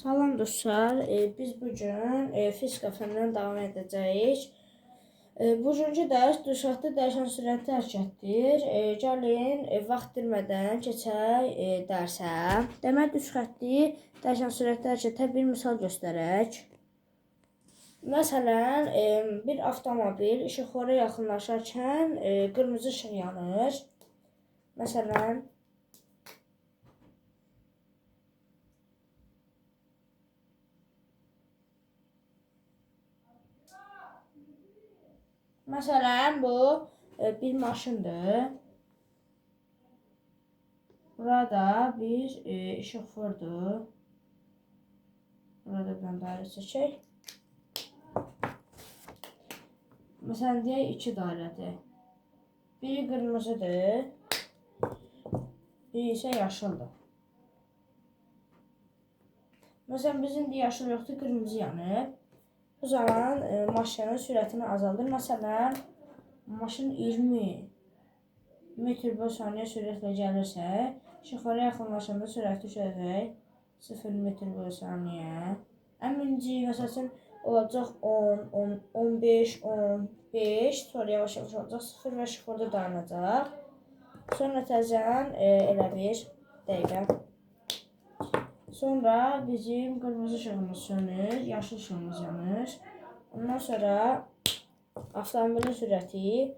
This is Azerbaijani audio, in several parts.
Salam dostlar, biz bugün fizika fənnindən davam edəcəyik. Bugünkü dərs düşərtdə dəyişən sürətli hərəkətdir. Gəlin vaxt itirmədən keçək dərsə. Demək, düşərtli dəyişən sürətli hərəkətə bir misal göstərək. Məsələn, bir avtomobil işıqlara yaxınlaşarkən qırmızı işıq yanır. Məsələn, bu bir maşındır. Burada bir işıq vurdu. Burada bir dairə çəkək. Məsələn, deyək 2 dairədir. Biri qırmızıdır, biri isə yaşıldır. Məsələn, bizim yaşıl yoxdur, qırmızı yanıb. Bu zaman maşının sürətini azaldır. Məsələn, maşın 20 metr/saniyə sürətlə gəlirsə, işıqlara yaxınlaşanda sürət düşəcək 0 metr/saniyə. Ən birinci məsələn olacaq 10, 15, 15, sonra yavaş-yavaş olacaq 0 və işıq orada dayanacaq. Sonra təzədən elə bir dəqiqə. Sonra bizim qırmızı işığımız sönür, yaşıl işığımız yanır. Ondan sonra avtomobilin sürəti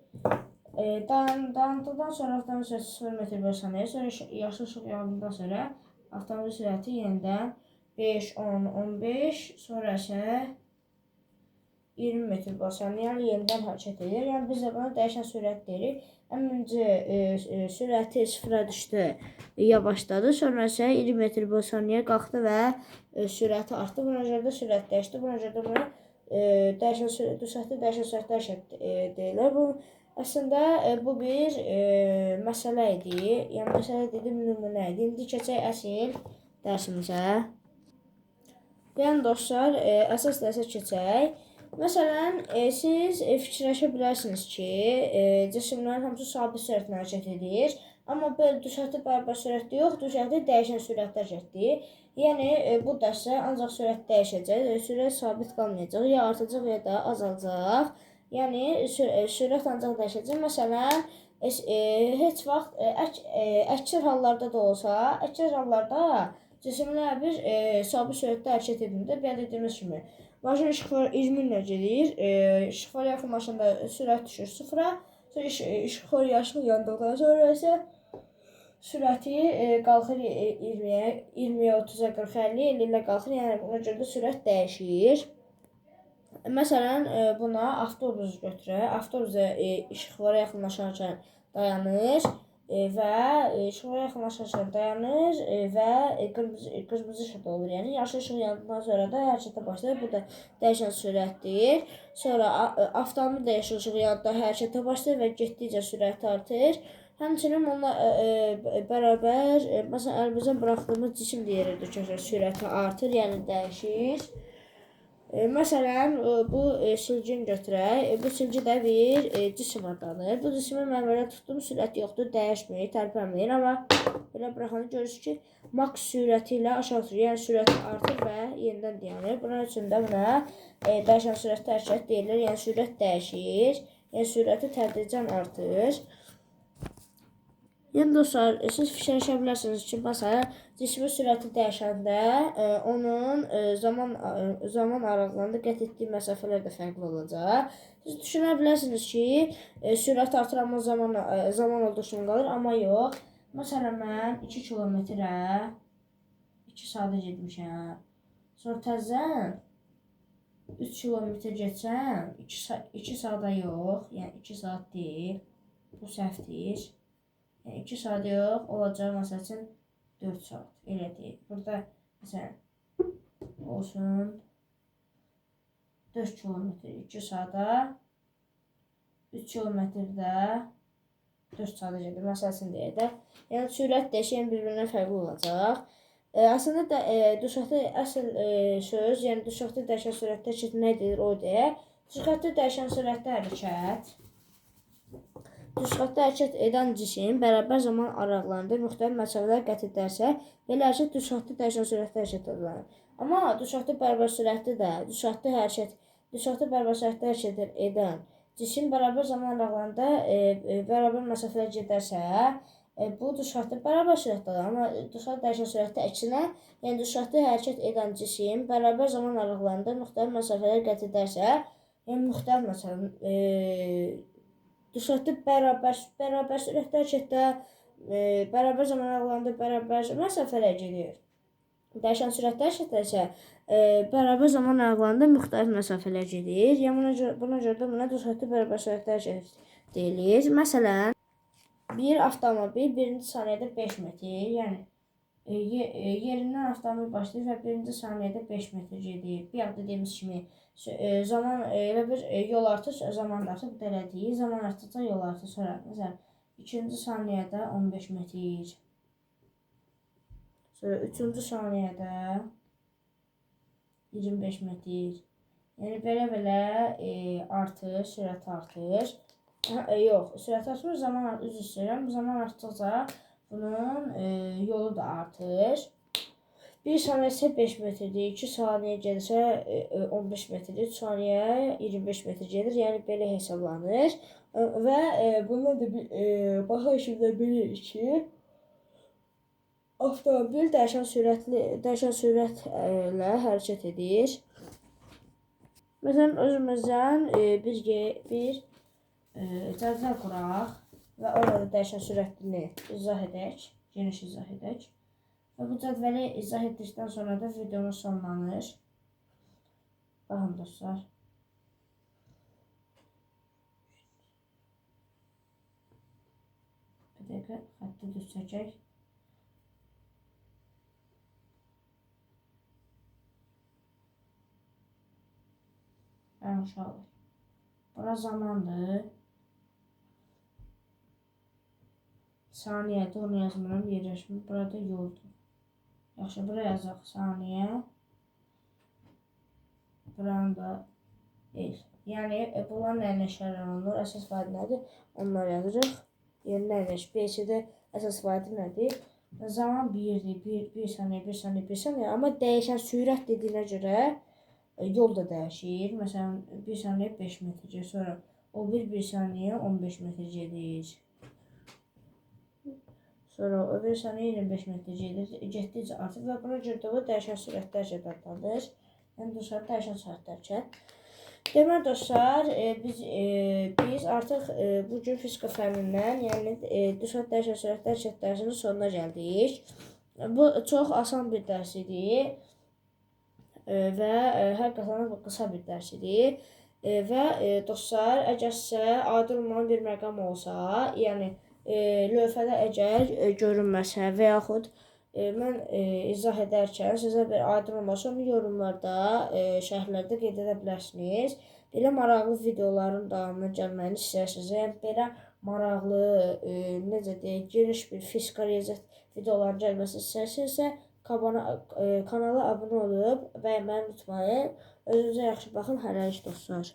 dayandıqdan sonra avtomobil sürəti 0 metr/saniyə, sonra yaşıl işıq yandıqdan sonra avtomobil sürəti yenidən 5, 10, 15, sonra isə 20 metr/saniyə, yəni yenidən hərəkət edir. Yəni biz də buna dəyişən sürət deyirik. Ən birinci sürəti sıfıra düşdü, yavaşladı, sonra isə 20 metr/saniyə qalxdı və sürəti artdı. Buna görə də sürət dəyişdi. Buna görə də buna dəyişən sürətli hərəkət deyilir. Bu əslində bu bir məsələ idi. Yəni məsələ dedim, nümunə idi. İndi keçək əsl dərsimizə. Yəni dostlar, əsas dərsə keçək. Məsələn, siz fikirləşə bilərsiniz ki, cisimlərin hamısı sabit sürətlə hərəkət edir. Amma belə düşərtli bərabər sürətli yox, düşərtli dəyişən sürətlə hərəkətdir. Yəni, bu dərsdə ancaq sürət dəyişəcək, sürət sabit qalmayacaq, ya artacaq, ya da azalacaq. Yəni, sürət ancaq dəyişəcək. Məsələn, heç vaxt əksər hallarda da olsa, əksər hallarda cisimlər bir sabit sürətdə hərəkət edində, belə dediyimiz kimi. Maşın işıqlar 20 ilə gedir, işıqlara yaxınlaşanda sürət düşür 0-a, sonra işıqlar yaşıl yandıqdan sonra isə sürəti qalxır 20-yə, 30-a, 40-a, 50 ilə qalxır, yəni buna görə də sürət dəyişir. Məsələn, buna avtobus götürək, avtobus işıqlara yaxınlaşarkən dayanır və işıqlara yaxınlaşarkən dayanır və qırmızı işıq olur. Yəni, yaşıl işıq yandıqdan sonra da hərəkətə başlayır. Bu da dəyişən sürətdir. Sonra avtomobil də yaşıl işıq yandıqda hərəkətə başlayır və getdikcə sürəti artır. Həmçinin onunla bərabər, məsələn, əlimizdən buraxdığımız cisim deyiridir ki, sürəti artır, yəni dəyişir. Məsələn, bu silgini götürək. Bu silgi də bir cisim adlanır. Bu cisimi mən belə tutdum, sürəti yoxdur, dəyişmir, tərpənmir. Amma belə buraxanda görürsünüz ki, maks sürəti ilə aşağı düşür. Yəni, sürəti artır və yenidən dayanır. Bunun üçün də buna dəyişən sürətli hərəkət deyilir. Yəni, sürət dəyişir. Yəni, sürəti tədricən artır. Yəni dostlar, siz fikirləşə bilərsiniz ki, məsələn, cismin sürəti dəyişəndə onun zaman aralığında qət etdiyi məsafələr də fərqli olacaq. Siz düşünə bilərsiniz ki, sürət artır, amma zaman olduğu kimi qalır, amma yox. Məsələn, mən 2 kilometrə 2 saata getmişəm. Sonra təzən 3 kilometr geçsəm, 2 saata yox, yəni 2 saat deyil, bu səhvdir. Yəni, 2 saat yox, olacaq, məsəl üçün 4 saat, elə deyil. Burada, məsələn, olsun 4 kilometr 2 saata, 3 kilometrdə 4 saata gedir, məsəl üçün deyək də. Yəni, sürət dəyişən bir-birindən fərqli olacaq. Əslində, düşərtli əsl söz, yəni düşərtli dəyişən sürətdə hərəkət nə edir, o deyək. Düşərtli dəyişən sürətdə hərəkət düz xəttə hərəkət edən cisim bərabər zaman aralığında müxtəlif məsafələr qət edərsə, belə hərəkət düz xəttə dəyişən sürətdə hərəkət edilir. Amma düz xəttə bərabər sürətdə də, düz xəttə bərabər sürətdə hərəkət edən cisim bərabər zaman aralığında bərabər məsafələr gedərsə, bu düz xəttə bərabər sürətdədir. Amma düz xəttə dəyişən sürətdə əksinə, yəni düz xəttə hərəkət edən cisim bərabər zaman aralığında müxtəlif məsafələr qət edərsə, yəni müxtəlif məsələn, düz xəttə bərabər sürətdə hərəkətdə, bərabər zaman aralığında bərabər məsafələr gedir. Dəyişən sürətdə hərəkətdə isə bərabər zaman aralığında müxtəlif məsafələr gedir. Yəni buna görə də buna düz xəttə bərabər sürətdə hərəkət deyilir. Məsələn, bir avtomobil 1-ci saniyədə 5 metr, yəni yerindən avtomobil başlayır və 1-ci saniyədə 5 metr gedir. Bir yaxud dediyimiz kimi zaman elə bir yol artır, zaman da artır. Bu da elədiyi zaman artdıqca yol artır. Sonra məsələn 2-ci saniyədə 15 metr. Sonra 3-cü saniyədə 25 metr. Yəni belə artır, sürət artır. Yox, sürət artır, zaman artır. Üzr istəyirəm. Zaman artdıqca bunun yolu da artır. 1 saniyə isə 5 metrdir, 2 saniyə gedirsə 15 metrdir, 3 saniyə 25 metr gedir. Yəni belə hesablanır. Və bundan da başqa şəkildə bilirik ki, avtomobil dəyişən sürətlə hərəkət edir. Məsələn, özümüzdən bir cədvəl quraq və orada dəyişən sürətini izah edək, geniş izah edək. Və bu cədvəli izah etdikdən sonra da videomuz sonlanır. Baxın dostlar. Bir dəqiqə xətti düz çəkək. Uşaqlar. Bura zamandır. Saniyədə onu yazmıram, yerləşmir. Burada yoldur. Yaxşı, bura yazaq saniyə. Buranı da el. Yəni, bunlar nəyinə işarə olunur? Əsas fayda nədir? Onlar yazırıq. Yəni, nəyinə? B-də əsas fayda nədir? Zaman 1-dir. 1 saniyə, 1 saniyə, 1 saniyə. Amma dəyişən sürət dediyinə görə yol da dəyişir. Məsələn, 1 saniyə 5 metr. Sonra o 1 saniyə 15 metr gedir. Sonra o 1 saniyə 25 metr getdikcə artır və buna görə də bu dəyişən sürətdə hərəkət adlanır. Yəni, dostlar, dəyişən sürətdə hərəkət. Deməli, dostlar, biz artıq bugün fizika fənnindən, yəni dəyişən sürətdə hərəkət dərsinin sonuna gəldik. Bu çox asan bir dərs idi və həqiqətən qısa bir dərs idi. Və dostlar, əgər sizə aydın olmayan bir məqam olsa, yəni lövhədə əgər görünməsə və yaxud mən izah edərkən sizə bir aydın olmasa, onu yorumlarda, şərhlərdə qeyd edə bilərsiniz. Belə maraqlı videoların davamına gəlməyini istəyirsinizsə, yəni belə maraqlı, necə deyək, geniş bir fizika riyaziyyat videoların gəlməsini istəyirsinizsə, kanala abunə olub bəyənməyi unutmayın. Özünüzə yaxşı baxın, hələlik dostlar.